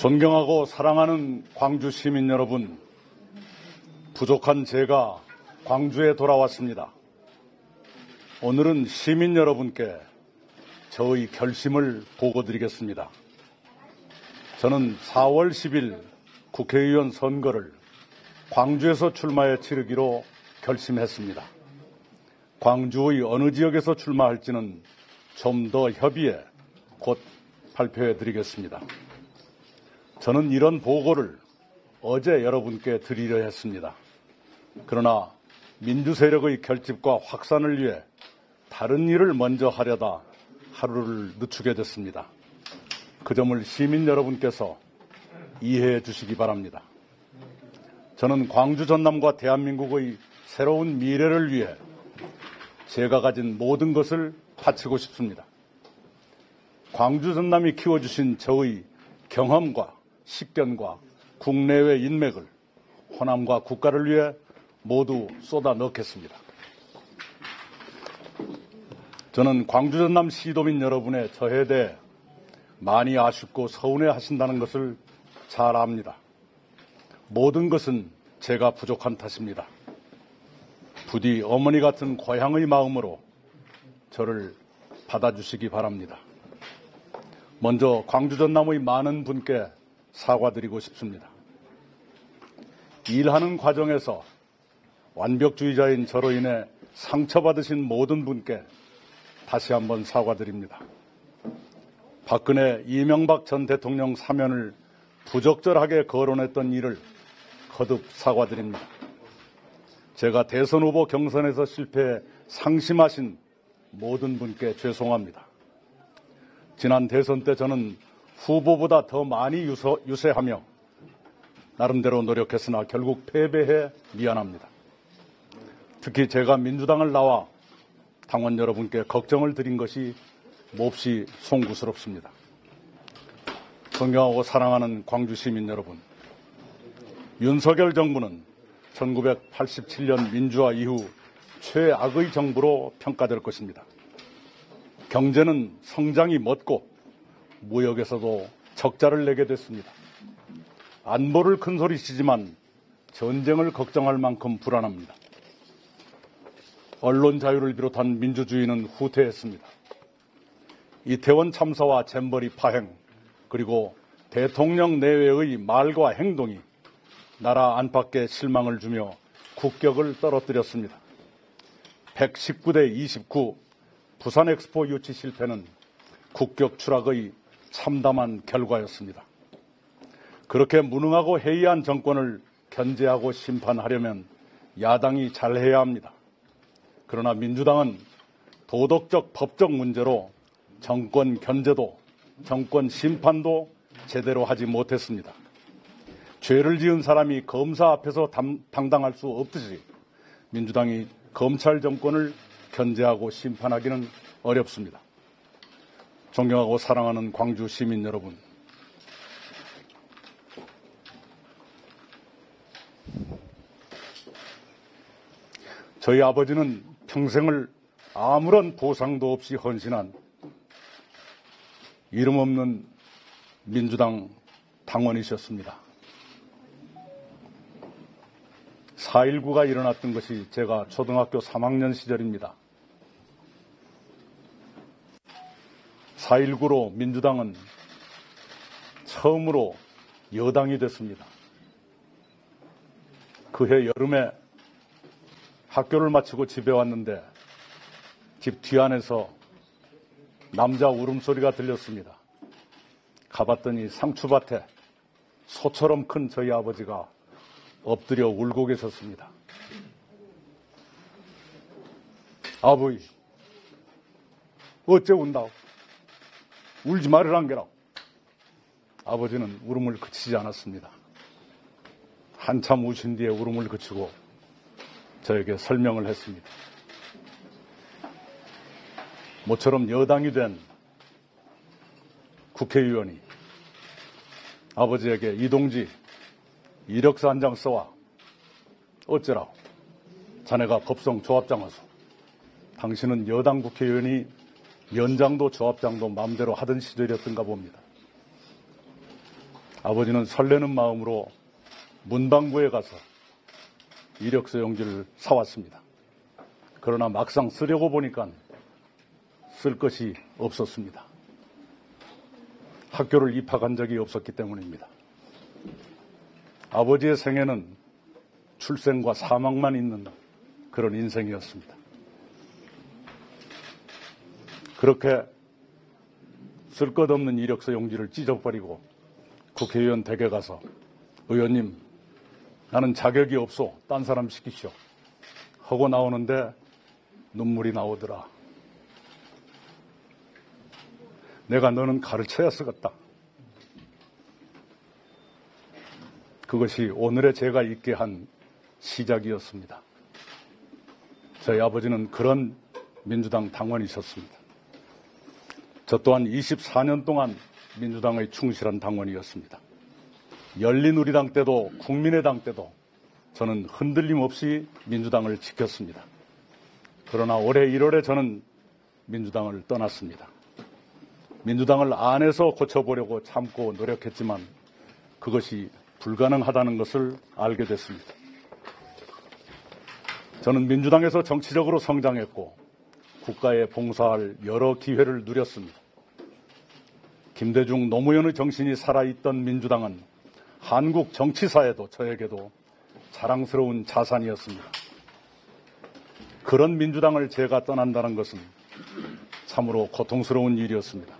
존경하고 사랑하는 광주 시민 여러분, 부족한 제가 광주에 돌아왔습니다. 오늘은 시민 여러분께 저의 결심을 보고드리겠습니다. 저는 4월 10일 국회의원 선거를 광주에서 출마해 치르기로 결심했습니다. 광주의 어느 지역에서 출마할지는 좀 더 협의해 곧 발표해 드리겠습니다. 저는 이런 보고를 어제 여러분께 드리려 했습니다. 그러나 민주세력의 결집과 확산을 위해 다른 일을 먼저 하려다 하루를 늦추게 됐습니다. 그 점을 시민 여러분께서 이해해 주시기 바랍니다. 저는 광주 전남과 대한민국의 새로운 미래를 위해 제가 가진 모든 것을 바치고 싶습니다. 광주 전남이 키워주신 저의 경험과 식견과 국내외 인맥을 호남과 국가를 위해 모두 쏟아 넣겠습니다. 저는 광주 전남 시도민 여러분의 저에 대해 많이 아쉽고 서운해 하신다는 것을 잘 압니다. 모든 것은 제가 부족한 탓입니다. 부디 어머니 같은 고향의 마음으로 저를 받아주시기 바랍니다. 먼저 광주 전남의 많은 분께 사과드리고 싶습니다. 일하는 과정에서 완벽주의자인 저로 인해 상처받으신 모든 분께 다시 한번 사과드립니다. 박근혜, 이명박 전 대통령 사면을 부적절하게 거론했던 일을 거듭 사과드립니다. 제가 대선 후보 경선에서 실패해 상심하신 모든 분께 죄송합니다. 지난 대선 때 저는 후보보다 더 많이 유세하며 나름대로 노력했으나 결국 패배해 미안합니다. 특히 제가 민주당을 나와 당원 여러분께 걱정을 드린 것이 몹시 송구스럽습니다. 존경하고 사랑하는 광주 시민 여러분, 윤석열 정부는 1987년 민주화 이후 최악의 정부로 평가될 것입니다. 경제는 성장이 멎고 무역에서도 적자를 내게 됐습니다. 안보를 큰소리치지만 전쟁을 걱정할 만큼 불안합니다. 언론 자유를 비롯한 민주주의는 후퇴했습니다. 이태원 참사와 잼버리 파행, 그리고 대통령 내외의 말과 행동이 나라 안팎에 실망을 주며 국격을 떨어뜨렸습니다. 119대 29 부산 엑스포 유치 실패는 국격 추락의 참담한 결과였습니다. 그렇게 무능하고 해이한 정권을 견제하고 심판하려면 야당이 잘해야 합니다. 그러나 민주당은 도덕적, 법적 문제로 정권 견제도, 정권 심판도 제대로 하지 못했습니다. 죄를 지은 사람이 검사 앞에서 당당할 수 없듯이 민주당이 검찰 정권을 견제하고 심판하기는 어렵습니다. 존경하고 사랑하는 광주 시민 여러분, 저희 아버지는 평생을 아무런 보상도 없이 헌신한 이름 없는 민주당 당원이셨습니다. 4.19가 일어났던 것이 제가 초등학교 3학년 시절입니다. 4.19로 민주당은 처음으로 여당이 됐습니다. 그해 여름에 학교를 마치고 집에 왔는데 집 뒤안에서 남자 울음소리가 들렸습니다. 가봤더니 상추밭에 소처럼 큰 저희 아버지가 엎드려 울고 계셨습니다. 아버지, 어째 운다오? 울지 말으란 게라오. 아버지는 울음을 그치지 않았습니다. 한참 우신 뒤에 울음을 그치고 저에게 설명을 했습니다. 모처럼 여당이 된 국회의원이 아버지에게 이동지 이력서 한 장 써와. 어쩌라고? 자네가 법성 조합장하소. 당신은 여당 국회의원이 연장도 조합장도 마음대로 하던 시절이었던가 봅니다. 아버지는 설레는 마음으로 문방구에 가서 이력서 용지를 사왔습니다. 그러나 막상 쓰려고 보니까 쓸 것이 없었습니다. 학교를 입학한 적이 없었기 때문입니다. 아버지의 생애는 출생과 사망만 있는 그런 인생이었습니다. 그렇게 쓸 것 없는 이력서 용지를 찢어버리고 국회의원 댁에 가서 의원님, 나는 자격이 없소. 딴 사람 시키시오. 하고 나오는데 눈물이 나오더라. 내가 너는 가르쳐야 쓰겠다. 그것이 오늘의 제가 있게 한 시작이었습니다. 저희 아버지는 그런 민주당 당원이셨습니다. 저 또한 24년 동안 민주당의 충실한 당원이었습니다. 열린우리당 때도 국민의당 때도 저는 흔들림 없이 민주당을 지켰습니다. 그러나 올해 1월에 저는 민주당을 떠났습니다. 민주당을 안에서 고쳐보려고 참고 노력했지만 그것이 불가능하다는 것을 알게 됐습니다. 저는 민주당에서 정치적으로 성장했고 국가에 봉사할 여러 기회를 누렸습니다. 김대중, 노무현의 정신이 살아있던 민주당은 한국 정치사에도 저에게도 자랑스러운 자산이었습니다. 그런 민주당을 제가 떠난다는 것은 참으로 고통스러운 일이었습니다.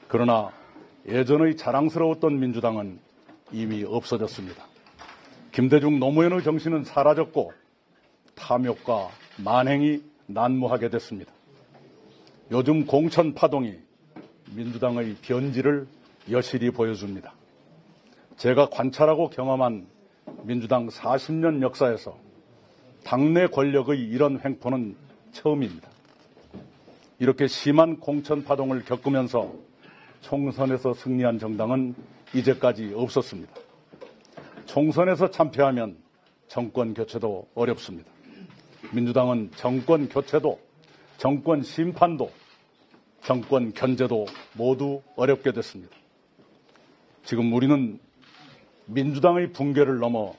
그러나 예전의 자랑스러웠던 민주당은 이미 없어졌습니다. 김대중, 노무현의 정신은 사라졌고 탐욕과 만행이 난무하게 됐습니다. 요즘 공천 파동이 민주당의 변질을 여실히 보여줍니다. 제가 관찰하고 경험한 민주당 40년 역사에서 당내 권력의 이런 횡포는 처음입니다. 이렇게 심한 공천 파동을 겪으면서 총선에서 승리한 정당은 이제까지 없었습니다. 총선에서 참패하면 정권 교체도 어렵습니다. 민주당은 정권 교체도, 정권 심판도, 정권 견제도 모두 어렵게 됐습니다. 지금 우리는 민주당의 붕괴를 넘어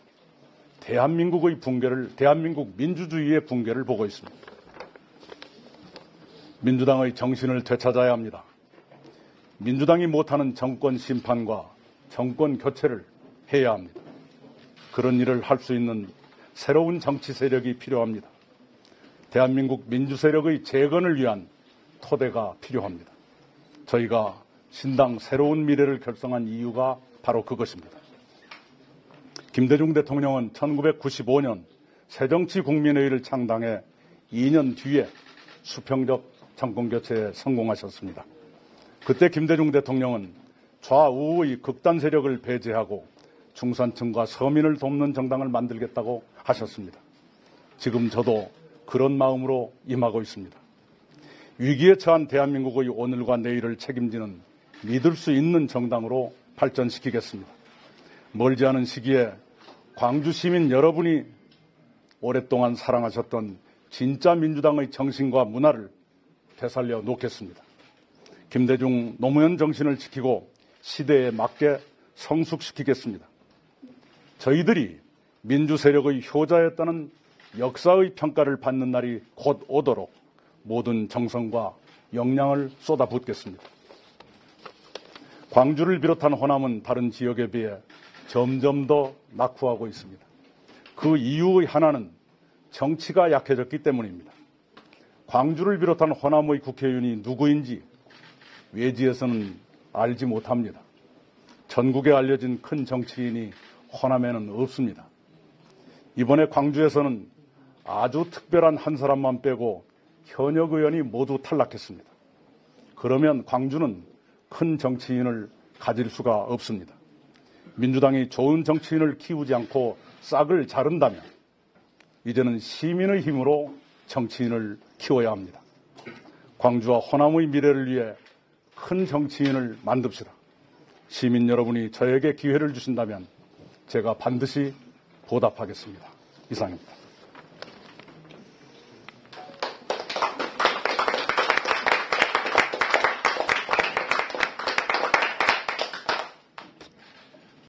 대한민국 민주주의의 붕괴를 보고 있습니다. 민주당의 정신을 되찾아야 합니다. 민주당이 못하는 정권 심판과 정권 교체를 해야 합니다. 그런 일을 할 수 있는 새로운 정치 세력이 필요합니다. 대한민국 민주 세력의 재건을 위한 토대가 필요합니다. 저희가 신당 새로운 미래를 결성한 이유가 바로 그것입니다. 김대중 대통령은 1995년 새정치국민회의를 창당해 2년 뒤에 수평적 정권교체에 성공하셨습니다. 그때 김대중 대통령은 좌우의 극단 세력을 배제하고 중산층과 서민을 돕는 정당을 만들겠다고 하셨습니다. 지금 저도 그런 마음으로 임하고 있습니다. 위기에 처한 대한민국의 오늘과 내일을 책임지는 믿을 수 있는 정당으로 발전시키겠습니다. 멀지 않은 시기에 광주 시민 여러분이 오랫동안 사랑하셨던 진짜 민주당의 정신과 문화를 되살려 놓겠습니다. 김대중, 노무현 정신을 지키고 시대에 맞게 성숙시키겠습니다. 저희들이 민주 세력의 효자였다는 역사의 평가를 받는 날이 곧 오도록 모든 정성과 역량을 쏟아붓겠습니다. 광주를 비롯한 호남은 다른 지역에 비해 점점 더 낙후하고 있습니다. 그 이유의 하나는 정치가 약해졌기 때문입니다. 광주를 비롯한 호남의 국회의원이 누구인지 외지에서는 알지 못합니다. 전국에 알려진 큰 정치인이 호남에는 없습니다. 이번에 광주에서는 아주 특별한 한 사람만 빼고 현역 의원이 모두 탈락했습니다. 그러면 광주는 큰 정치인을 가질 수가 없습니다. 민주당이 좋은 정치인을 키우지 않고 싹을 자른다면 이제는 시민의 힘으로 정치인을 키워야 합니다. 광주와 호남의 미래를 위해 큰 정치인을 만듭시다. 시민 여러분이 저에게 기회를 주신다면 제가 반드시 보답하겠습니다. 이상입니다.